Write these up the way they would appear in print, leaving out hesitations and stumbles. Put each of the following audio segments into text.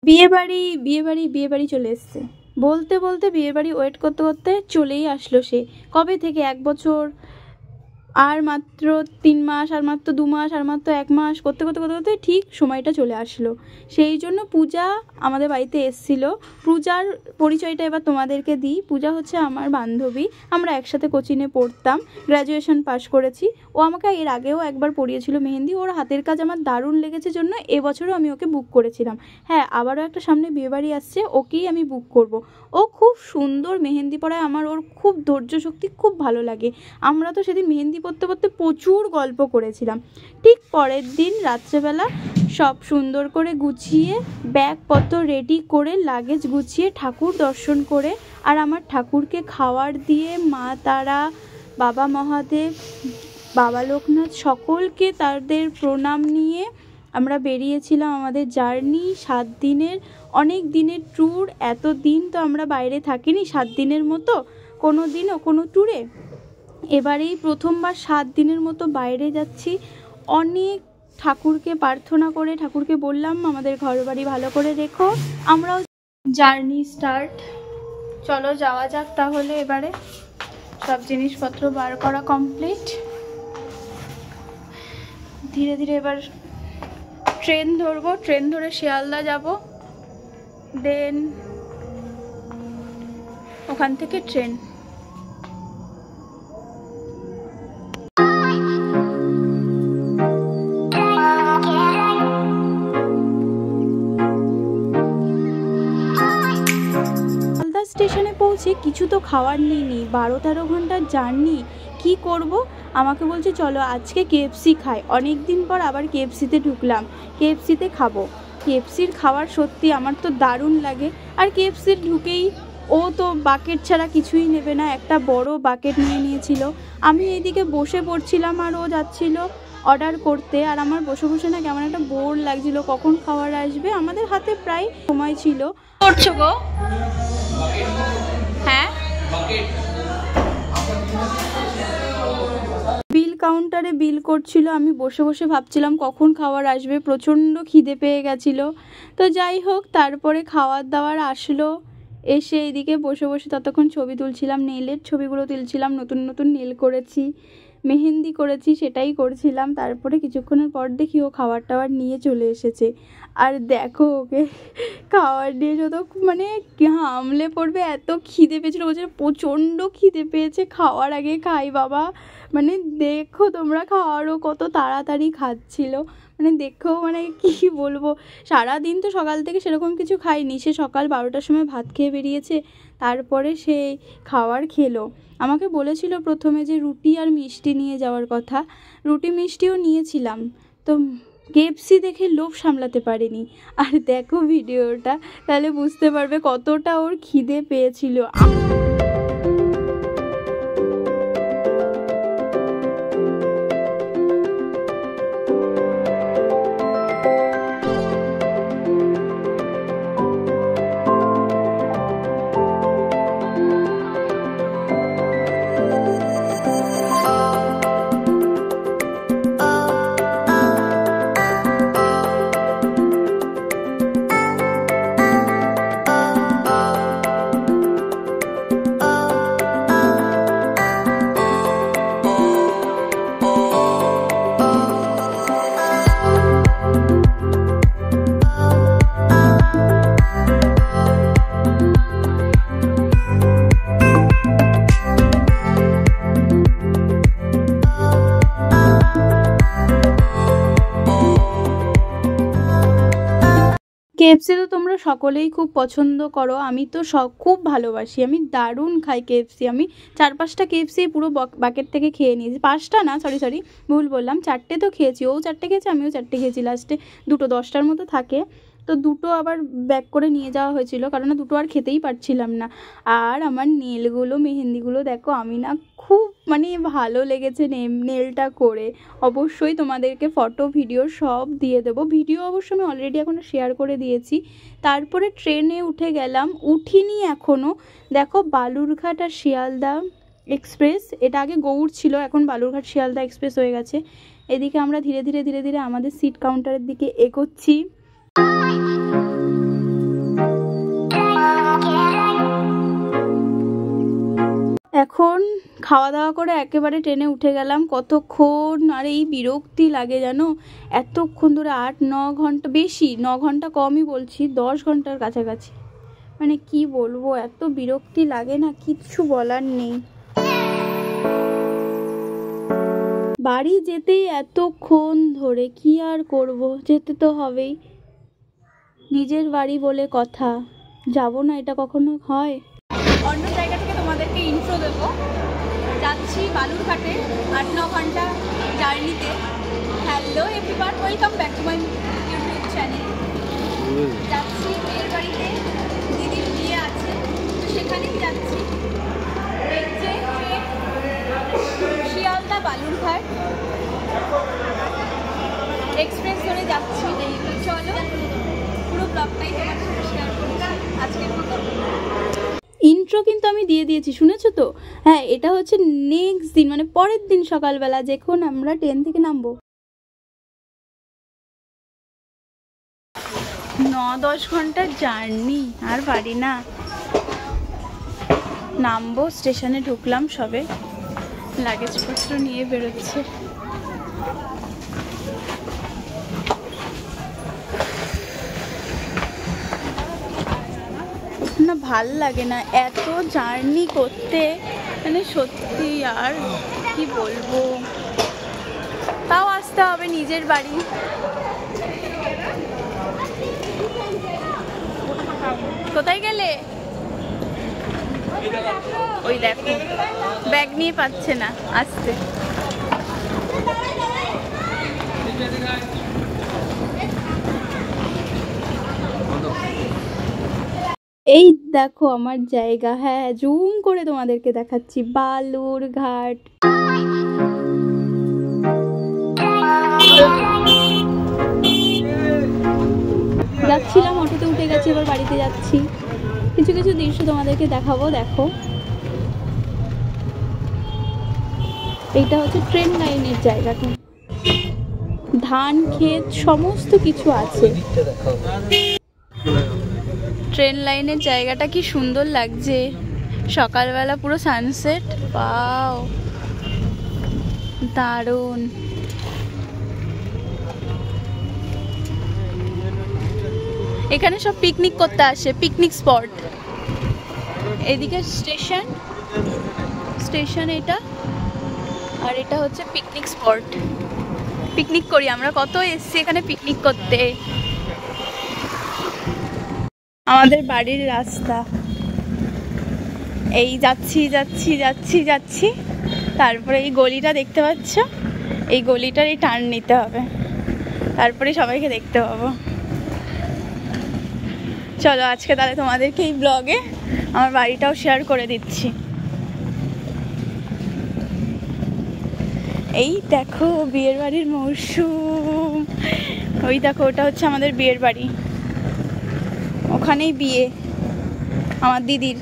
বিয়ে বাড়ি চলে এসছে। বলতে বলতে বিয়ে বাড়ি ওয়েট করতে করতে চলেই আসলো সে। কবে থেকে 1 বছর, আর মাত্র 3 মাস, আর মাত্র 2 মাস, আর মাত্র 1 মাস করতে করতে করতে করতে ঠিক সময়টা চলে আসলো। সেই জন্য পূজা আমাদের বাড়িতে এসেছিলো। পূজার পরিচয়টা এবার তোমাদেরকে দিই। পূজা হচ্ছে আমার বান্ধবী, আমরা একসাথে কোচিনে পড়তাম, গ্র্যাজুয়েশন পাশ করেছি। ও আমাকে এর আগেও একবার পড়িয়েছিল মেহেন্দি। ওর হাতের কাজ আমার দারুণ লেগেছে জন্য এবছরও আমি ওকে বুক করেছিলাম। হ্যাঁ, আবারও একটা সামনে বিয়েবাড়ি আসছে, ওকেই আমি বুক করব। ও খুব সুন্দর মেহেন্দি পরায়, আমার ওর খুব ধৈর্য শক্তি খুব ভালো লাগে। আমরা তো সেদিন মেহেন্দি পরতে পরতে প্রচুর গল্প করেছিলাম। ঠিক পরের দিন রাত্রেবেলা সব সুন্দর করে গুছিয়ে ব্যাগপত্র রেডি করে লাগেজ গুছিয়ে ঠাকুর দর্শন করে আর আমার ঠাকুরকে খাওয়ার দিয়ে মা তারা, বাবা মহাদেব, বাবা লোকনাথ সকলকে তাদের প্রণাম নিয়ে আমরা বেরিয়েছিলাম আমাদের জার্নি 7 দিনের, অনেক দিনের ট্যুর। এত দিন তো আমরা বাইরে থাকিনি 7 দিনের মতো কোনো দিনও কোনো ট্যুরে। এবারেই প্রথমবার 7 দিনের মতো বাইরে যাচ্ছি। অনেক ঠাকুরকে প্রার্থনা করে ঠাকুরকে বললাম আমাদের ঘরবাড়ি ভালো করে রেখো। আমরাও জার্নি স্টার্ট। চলো যাওয়া যাক তাহলে। এবারে সব জিনিসপত্র বার করা কমপ্লিট। ধীরে ধীরে এবার ট্রেন ধরবো, ট্রেন ধরে শিয়ালদা যাব, দেন ওখান থেকে ট্রেন। স্টেশনে পৌঁছে কিছু তো খাওয়ার নিইনি, 12-13 ঘন্টার জার্নি, কি করব? আমাকে বলছে চলো আজকে KFC খাই। অনেক দিন পর আবার KFCতে ঢুকলাম, KFCতে খাবো। KFCর খাবার সত্যি আমার তো দারুণ লাগে। আর KFCর ঢুকেই ও তো বাকেট ছাড়া কিছুই নেবে না, একটা বড় বাকেট নিয়ে নিয়েছিল। আমি এইদিকে বসে পড়ছিলাম আর ও যাচ্ছিল অর্ডার করতে। আর আমার বসে বসে না কেমন একটা বোর লাগছিল, কখন খাবার আসবে। আমাদের হাতে প্রায় সময় ছিল। করছো গো? হ্যাঁ, বিল কাউন্টারে বিল করছিল, আমি বসে বসে ভাবছিলাম কখন খাবার আসবে, প্রচণ্ড খিদে পেয়ে গেছিলো। তো যাই হোক, তারপরে খাওয়ার দাওয়ার আসলো। এসে এইদিকে বসে বসে ততক্ষণ ছবি তুলছিলাম, নেইলের ছবিগুলো তুলছিলাম। নতুন নতুন নেল করেছি, মেহেন্দি করেছি, সেটাই করছিলাম। তারপরে কিছুক্ষণের পর দেখি ও খাবার টাবার নিয়ে চলে এসেছে। আর দেখো ওকে খাবার নিয়ে যত মানে হামলে পড়বে, এত খিদে পেয়েছিলো। বলছে প্রচণ্ড খিদে পেয়েছে, খাওয়ার আগে খাই বাবা। মানে দেখো তোমরা, খাওয়ারও কত তাড়াতাড়ি খাচ্ছিল, মানে দেখো মানে কি বলবো। সারাদিন তো সকাল থেকে সেরকম কিছু খাইনি। সে সকাল 12টার সময় ভাত খেয়ে বেরিয়েছে, তারপরে সে খাবার খেলো। আমাকে বলেছিল প্রথমে যে রুটি আর মিষ্টি নিয়ে যাওয়ার কথা, রুটি মিষ্টিও নিয়েছিলাম। তো KFC দেখে লোভ সামলাতে পারিনি। আর দেখো ভিডিওটা, তাহলে বুঝতে পারবে কতটা ওর খিদে পেয়েছিল। KFC তো তোমরা সকলেই খুব পছন্দ করো, আমি তো খুব ভালোবাসি, আমি দারুণ খাই KFC। আমি 4-5টা KFC পুরো বাকেট থেকে খেয়ে নিয়েছি। 5টা না, সরি ভুল বললাম, 4টে তো খেয়েছি। ও 4টে খেয়েছে, আমিও 4টে খেয়েছি। লাস্টে 2টো 10টার মতো থাকে, তো 2টো আবার ব্যাক করে নিয়ে যাওয়া হয়েছিল, কারণ 2টো আর খেতেই পারছিলাম না। আর আমার নেলগুলো, মেহেন্দিগুলো দেখো, আমি না খুব মানে ভালো লেগেছে নেলটা করে। অবশ্যই তোমাদেরকে ফটো ভিডিও সব দিয়ে দেবো। ভিডিও অবশ্য আমি অলরেডি এখন শেয়ার করে দিয়েছি। তারপরে ট্রেনে উঠে গেলাম, উঠিনি এখনও। দেখো বালুরঘাট আর শিয়ালদা এক্সপ্রেস, এটা আগে গৌড় ছিল, এখন বালুরঘাট শিয়ালদা এক্সপ্রেস হয়ে গেছে। এদিকে আমরা ধীরে ধীরে আমাদের সিট কাউন্টারের দিকে এগোচ্ছি। এখন খাওয়া দাওয়া করে একেবারে ট্রেনে উঠে গেলাম। কতক্ষণ, আর এই বিরক্তি লাগে জানো, এতক্ষণ ধরে 8-9 ঘন্টা, বেশি 9 ঘন্টা কমই বলছি, 10 ঘন্টার কাছাকাছি। মানে কি বলবো, এত বিরক্তি লাগে না, কিচ্ছু বলার নেই। বাড়ি যেতেই এতক্ষণ ধরে, কি আর করব, যেতে তো হবেই, নিজের বাড়ি বলে কথা, যাব না এটা কখনো হয়? অন্য জায়গা থেকে তোমাদেরকে ইন্ট্রো দেবো। যাচ্ছি বালুরঘাটে 8-9 ঘন্টা জার্নিতে। Hello everyone, welcome back to my YouTube channel. যাচ্ছি বিয়ের বাড়িতে, দিদির বিয়ে আছে, তো সেখানেই যাচ্ছি। এই যে ট্রেন, শিয়ালদা বালুরঘাট এক্সপ্রেস ধরে যাচ্ছি। চলো পুরো ব্লগটাই তোমার সাথে শেয়ার করি আজকের মতো। ইন্ট্রো কিন্তু আমি দিয়ে দিয়েছি, শুনেছো তো? হ্যাঁ, এটা হচ্ছে নেক্সট দিন, মানে পরের দিন সকালবেলা, যখন আমরা ট্রেন থেকে নামবো। 9-10 ঘন্টার জার্নি, আর পারি না। নামবো, স্টেশনে ঢুকলাম সবে, লাগেজপত্র নিয়ে বেরোচ্ছে। না ভাল লাগে না এত জার্নি করতে, মানে সত্যি আর কি বলবো। তাও আসতে হবে নিজের বাড়ি। কোথায় গেলে? ওই দেখো, ব্যাগ নিয়ে পাচ্ছে না আসতে। এই দেখো আমার জায়গা, হ্যাঁ জুম করে তোমাদেরকে দেখাচ্ছি, বালুরঘাট। যাচ্ছিলাম, অটোতে উঠে গেছি, এবার বাড়িতে যাচ্ছি। কিছু কিছু দৃশ্য তোমাদেরকে দেখাবো, দেখো। এইটা হচ্ছে ট্রেন লাইনের জায়গাটা, ধান ক্ষেত সমস্ত কিছু আছে। ট্রেন লাইনের জায়গাটা কি সুন্দর লাগছে, সকালবেলা পুরো সানসেট, ওয়াও দারুণ। এখানে সব পিকনিক করতে আসে, পিকনিক স্পট। এদিকে স্টেশন, স্টেশন এটা, আর এটা হচ্ছে পিকনিক স্পট। পিকনিক করি আমরা, কত এসছি এখানে পিকনিক করতে। আমাদের বাড়ির রাস্তা, এই যাচ্ছি যাচ্ছি যাচ্ছি যাচ্ছি, তারপরে এই গলিটা দেখতে পাচ্ছ, এই গলিটার এই টার্ন নিতে হবে, তারপরে সবাইকে দেখতে পাবো। চলো আজকে তাহলে তোমাদেরকে এই ব্লগে আমার বাড়িটাও শেয়ার করে দিচ্ছি। এই দেখো বিয়ের বাড়ির মরশুম, ওই দেখো ওটা হচ্ছে আমাদের বিয়ের বাড়ি, ওখানেই বিয়ে আমার দিদির।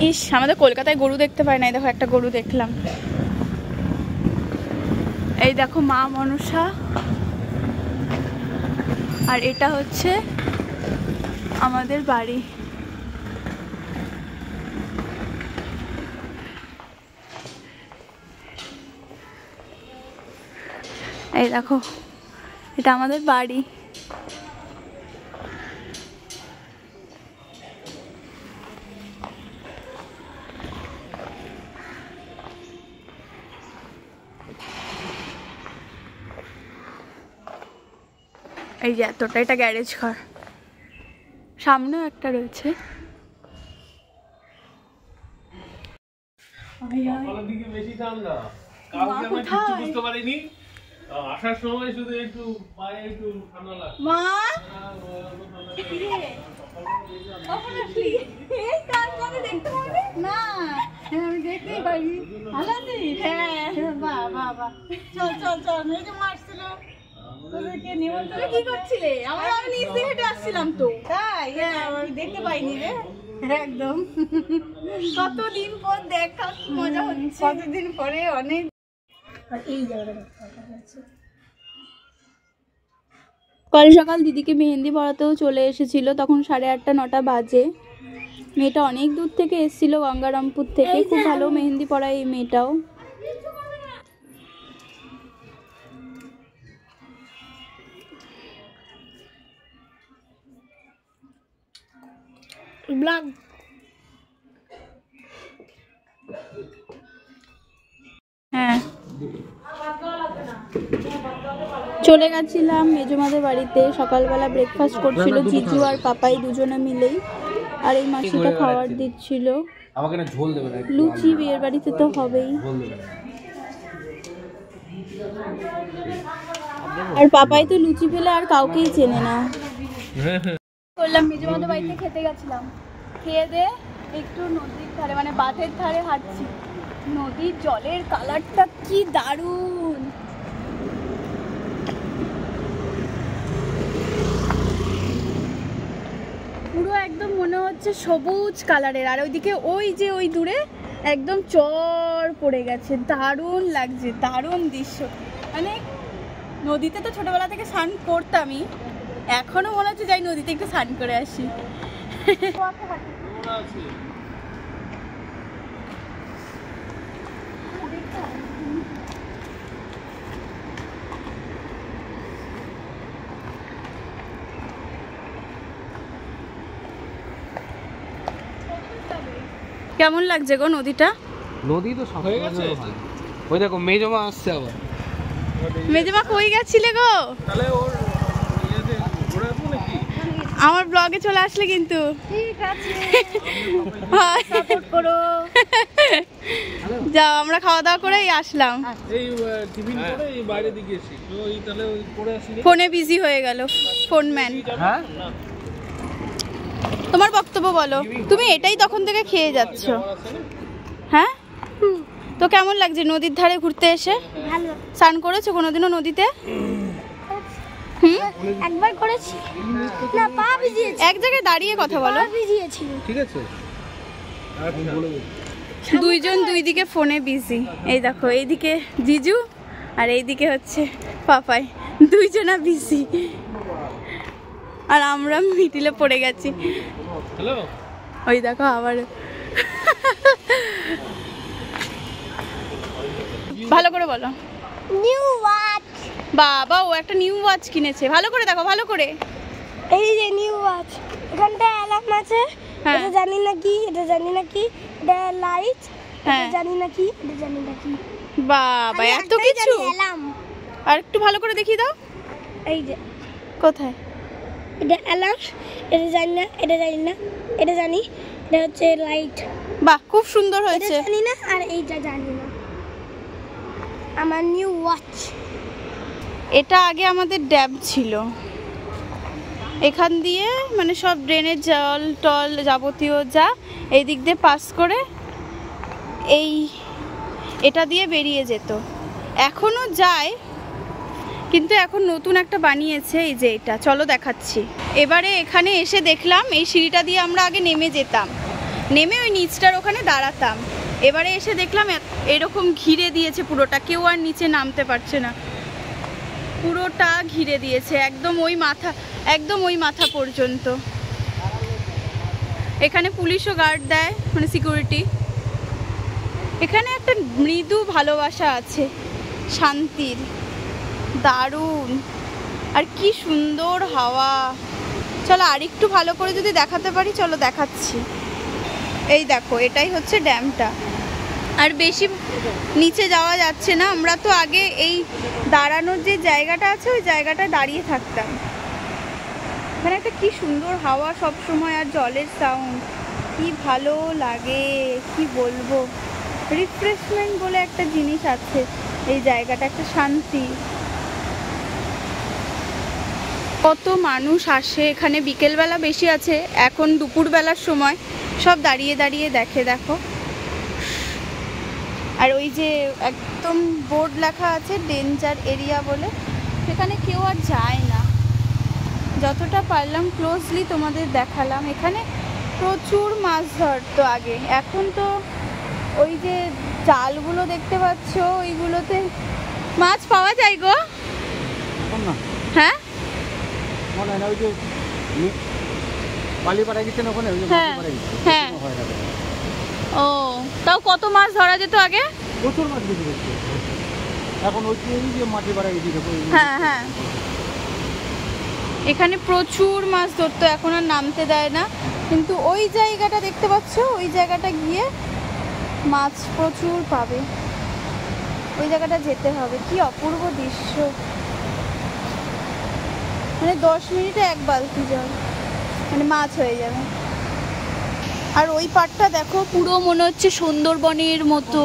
ইস, আমাদের কলকাতায় গরু দেখতে পাই না, দেখো একটা গরু দেখলাম। এই দেখো মা মনসা, আর এটা হচ্ছে আমাদের বাড়ি। এই দেখো এটা আমাদের বাড়ি। এই যে এতটা, এটা গ্যারেজ ঘর, সামনেও একটা রয়েছে। আসার সময় শুধু একটু পায়ে একটু ঠান্ডা লাগে। মা কখন আসলি? এই কাজ করে দেখতে পারবি না? আমি দেখতেই পারি। ভালো আছিস? হ্যাঁ বাহ বাহ বাহ। চল চল চল, মেয়েকে মারছিল, তোদেরকে নিমন্ত্রণ কি করছিলে? আমি নিচ থেকে হেঁটে আসছিলাম তো। তাই? হ্যাঁ, আমি দেখতে পাইনি রে। একদম কতদিন পর দেখা, মজা হচ্ছে। কতদিন পরে অনেক। আর এই জায়গাটা সকাল সকাল দিদিকে মেহেন্দি পড়াতেও চলে এসেছিল, তখন 8:30 9টা বাজে। মেয়েটা অনেক দূর থেকে এসেছিল, গঙ্গারামপুর থেকে। খুব ভালো মেহেন্দি পড়ায় এই মেয়েটাও। হ্যাঁ, চলে গেছিলাম মেজমাদের বাড়িতে। সকালবেলা ব্রেকফাস্ট করছিল জিজু আর পাপাই দুজনে মিলেই, আর এই মাসিটা খাবার দিচ্ছিল। আমাকে না ঝোল দেবে না, লুচি বিয়ের বাড়িতে তো হবেই। ঝোল দেবে না। আর পাপাই তো লুচি পেলে আর কাউকেই চেনে না। করলাম মেজমাদের বাড়িতে খেতে গেছিলাম, খেয়ে দে একটু নদীর ধারে মানে বাঁধের ধারে হাঁটছি। নদীর জলের কালারটা কি দারুণ! পুরো একদম মনে হচ্ছে সবুজ কালারের, আর ওইদিকে ওই যে ওই দূরে একদম চর পড়ে গেছে। দারুণ লাগছে, দারুণ দৃশ্য। মানে নদীতে তো ছোটবেলা থেকে স্নান করতামই, এখনো মনে হচ্ছে যাই নদীতে একটু স্নান করে আসি। কেমন লাগছে গো নদীটা? নদী তো সব হয়ে গেছে। ওই দেখো মেজমা আসছে আবার। মেজমা কই গেছিলে গো? তাহলে ওর ইয়েতে ঘুরে আসবো নাকি? আমার ব্লগে চলে আসলে কিন্তু। ঠিক আছে, সাপোর্ট করো। যাও, আমরা খাওয়া দাওয়া করেই আসলাম। এই টিফিন করে এই বাইরে দিকে এসেছি তো এই তাহলে ওই করে আসিনি। ফোনে বিজি হয়ে গেল ফোনম্যান। হ্যাঁ, তোমার বক্তব্য বলো। তুমি এটাই তখন থেকে খেয়ে যাচ্ছ। হ্যাঁ, তো কেমন লাগছে নদীর ধারে ঘুরতে এসে? ভালো। স্নান করেছো কোনোদিনও নদীতে? একবার করেছি না, পা ভিজিয়েছি। এক জায়গায় দাঁড়িয়ে কথা বলো। পা ভিজিয়েছি। ঠিক আছে। আর তুমি বলে বল। দুইজন দুই দিকে ফোনে বিজি। এই দেখো, এইদিকে জিজু আর এইদিকে হচ্ছে পাপাই, দুইজনা বিজি। আর আমরা মিডিলে পড়ে গেছি। হ্যালো, ওই দেখো আবার। ভালো করে বলো। New watch. বাবা, ও একটা নিউ ওয়াচ কিনেছে। ভালো করে দেখো, ভালো করে। এই যে নিউ ওয়াচ, এখানটা অ্যালার্ম আছে। হ্যাঁ। এটা জানি না কি, এটা জানি না কি, এটা লাইট, হ্যাঁ। এটা জানি না কি, এটা জানি না কি। বাবা, আমি এত একটাই কিছু। জানি, অ্যালার্ম। আর একটু ভালো করে দেখিয়ে দাও। এই যে কোথায়? এটা অ্যালার্ম, এটা জানি না, এটা জানি না, এটা জানি, এটা হচ্ছে লাইট। বাহ, খুব সুন্দর এটা হয়েছে। জানি না, আর এইটা জানি না। আমার নিউ ওয়াচ। এটা আগে আমাদের ড্যাম ছিল। এখান দিয়ে মানে সব ড্রেনের জল টল যাবতীয় যা এই দিক দিয়ে পাস করে এই এটা দিয়ে বেরিয়ে যেত। এখনো যায়, কিন্তু এখন নতুন একটা বানিয়েছে। এই যে এটা, চলো দেখাচ্ছি। এবারে এখানে এসে দেখলাম এই সিঁড়িটা দিয়ে আমরা আগে নেমে যেতাম, নেমে ওই নিচটার ওখানে দাঁড়াতাম। এবারে এসে দেখলাম এরকম ঘিরে দিয়েছে পুরোটা, কেউ আর নিচে নামতে পারছে না। পুরোটা ঘিরে দিয়েছে একদম ওই মাথা পর্যন্ত। এখানে পুলিশও গার্ড দেয়, মানে সিকিউরিটি। এখানে একটা মৃদু ভালোবাসা আছে, শান্তির। দারুণ, আর কি সুন্দর হাওয়া। চলো আর একটু ভালো করে যদি দেখাতে পারি, চলো দেখাচ্ছি। এই দেখো, এটাই হচ্ছে ড্যামটা। আর বেশি নিচে যাওয়া যাচ্ছে না। আমরা তো আগে এই দাঁড়ানোর যে জায়গাটা আছে ওই জায়গাটা দাঁড়িয়ে থাকতাম। এখানে একটা কি সুন্দর হাওয়া সব সময়, আর জলের সাউন্ড কি ভালো লাগে, কি বলবো। রিফ্রেশমেন্ট বলে একটা জিনিস আছে এই জায়গাটা, একটা শান্তি। কত মানুষ আসে এখানে, বিকেলবেলা বেশি আছে, এখন দুপুরবেলার সময় সব দাঁড়িয়ে দাঁড়িয়ে দেখে। দেখো, আর ওই যে একদম বোর্ড লেখা আছে ডেঞ্জার এরিয়া বলে, সেখানে কেউ আর যায় না। যতটা পারলাম ক্লোজলি তোমাদের দেখালাম। এখানে প্রচুর মাছ ধরতো আগে, এখন তো ওই যে জালগুলো দেখতে পাচ্ছ ওইগুলোতে মাছ পাওয়া যায় গো। হ্যাঁ, মনে হয় না, ওই যে বালিপাড়া গেছেন ওখানে, ওই যে হ্যাঁ, বালিপাড়া গেছে, হ্যাঁ। হয় না। ও, তাও কত মাছ ধরা যেত আগে? প্রচুর মাছ বেশি করছে এখন, ওই যে মাটি পাড়া গেছি দেখো। হ্যাঁ হ্যাঁ, এখানে প্রচুর মাছ ধরতো, এখন আর নামতে দেয় না। কিন্তু ওই জায়গাটা দেখতে পাচ্ছ, ওই জায়গাটা গিয়ে মাছ প্রচুর পাবে। ওই জায়গাটা যেতে হবে। কি অপূর্ব দৃশ্য, মানে 10 মিনিটে 1 বালতি জল, মানে মাছ হয়ে যাবে। আর ওই পাড়টা দেখো, পুরো মনে হচ্ছে সুন্দরবনের মতো,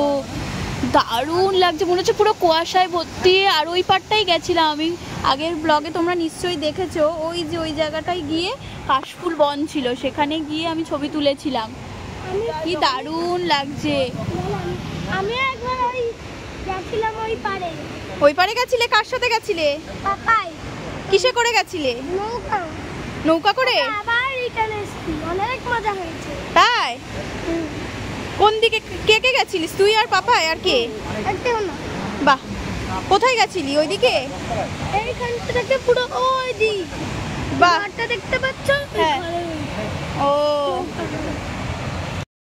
দারুণ লাগছে, মনে হচ্ছে পুরো কুয়াশায় ভর্তি। আর ওই পাড়টাই গেছিলাম আমি আগের ব্লগে, তোমরা নিশ্চয়ই দেখেছো। ওই যে ওই জায়গাটায় গিয়ে কাশফুল বন ছিল, সেখানে গিয়ে আমি ছবি তুলেছিলাম। কি দারুণ লাগছে। আমি একবার ওই গেছিলাম ওই পারে। ওই পারে গেছিলে? কার সাথে গেছিলে? পাপাই কিসে করে গেছিলে? নৌকা। নৌকা করে? আবার রিটার্ন এসেছি, অনেক মজা হয়েছে। তাই? কোন দিকে কে কে গেছিলিস? তুই আর পাপাই আর কে? একটাও না। বাহ, কোথায় গেছিলি? ওইদিকে? এইখান থেকে পুরো ওই দিক, বাহ, ঘরটা দেখতে পাচ্ছ? হ্যাঁ। ও,